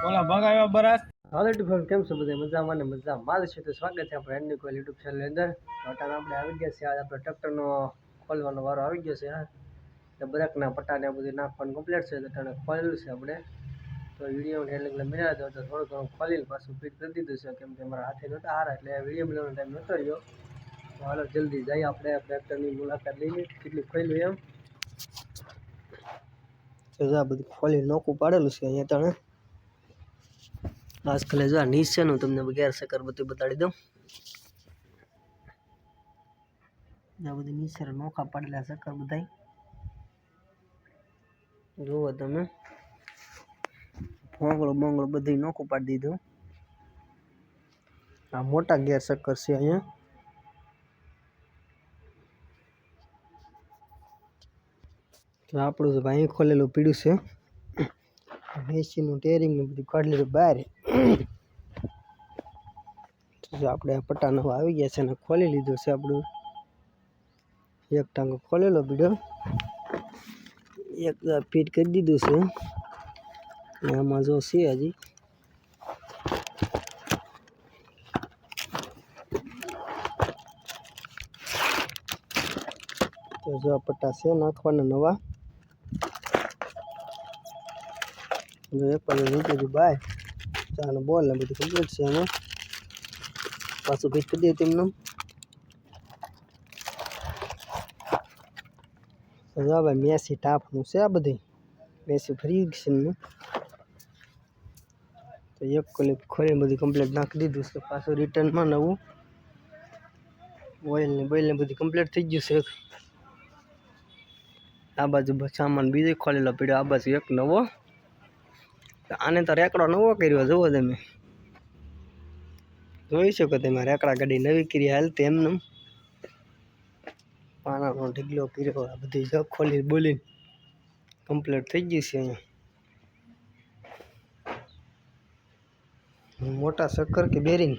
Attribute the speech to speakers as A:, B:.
A: ઓલા ભગાવ્યા બરાસ
B: હાલો YouTube family કેમ છો બધા મજામાં ને મજામાં જ છે. તો સ્વાગત છે આપણે એન્ડ કોલ યુટ્યુબ ચેનલ અંદર. અટાણે આપણે આવી ગયા છે. આજે આપણે ટ્રેક્ટરનો ખોલવાનો વારો આવી ગયો છે. એટલે બ્રેકના પટ્ટાને બધું નાખવાનું કમ્પ્લીટ છે. તો અટાણે ખોલેલું છે આપણે. તો વિડીયો એટલે મેળવ્યા તો થોડું ઘણું ખોલીને પાછું ફિટ કરી દીધું છે. કેમ કે મારા હાથે નહોતા હારા એટલે વિડીયો બનાવવાનો ટાઈમ નહોતો રહ્યો. તો હાલો જલ્દી જઈએ આપણે ટ્રેક્ટરની મુલાકાત લઈને કેટલી ખોલ્યું એમ. તો આ બધું ખોલી નોખું પાડેલું છે અહીંયા તણે. આજકાલ જો નીચેનું તમને ગેર સકર બધું બતાડી દઉં. આ બધી નીચે નોખા પાડેલા સકર બધા જુઓ તમે. ભોંગળું બોંગળું બધું નોખું પાડી દીધું. આ મોટા ગેર સકર છે અહીંયા. તો આપણું ભાઈ ખોલેલું પીડ્યું છે. એસીનું ટેરિંગ ને બધું કાઢી લીધું બહાર. તો આપણે આ પટ્ટા નવા આવી ગયા છે અને ખોલી લીધું છે આપણું. એક ટાંગો ખોલેલો પીડ્યો, એક ફિટ કરી દીધું છે. અને આમાં જો છે હજી તો જો આ પટ્ટા છે નાખવાના નવા. એક પાછું નીચેથી બાય ચાનો બોલ ને બધું કમ્પ્લીટ છે એમાં. પાછું ફિટ કરી દઈએ તેમનું. જો ભાઈ મેસી ટાપનું છે આ બધી મેસી ફ્રીક્શનનું. તો એક કોલી ખોલીને બધું કમ્પ્લીટ નાખી દીધું છે. પાછું રિટર્નમાં નવું ઓઇલ ને બોઇલ ને બધું કમ્પ્લીટ થઈ ગયું છે. આ બાજુ સામાન બીજો ખોલેલો પડ્યો. આ બાજુ એક નવો. આને તો રેકડો નવો કર્યો જુઓ તમે. જોઈ શકો તમે રેકડા ગાડી નવી કરી હાલતી એમને. પાનાનો ઢીગલો કર્યો. આ બધી જગ ખોલી બોલીને કમ્પ્લીટ થઈ ગયું છે અહીંયા. મોટા સક્કર કે બેરિંગ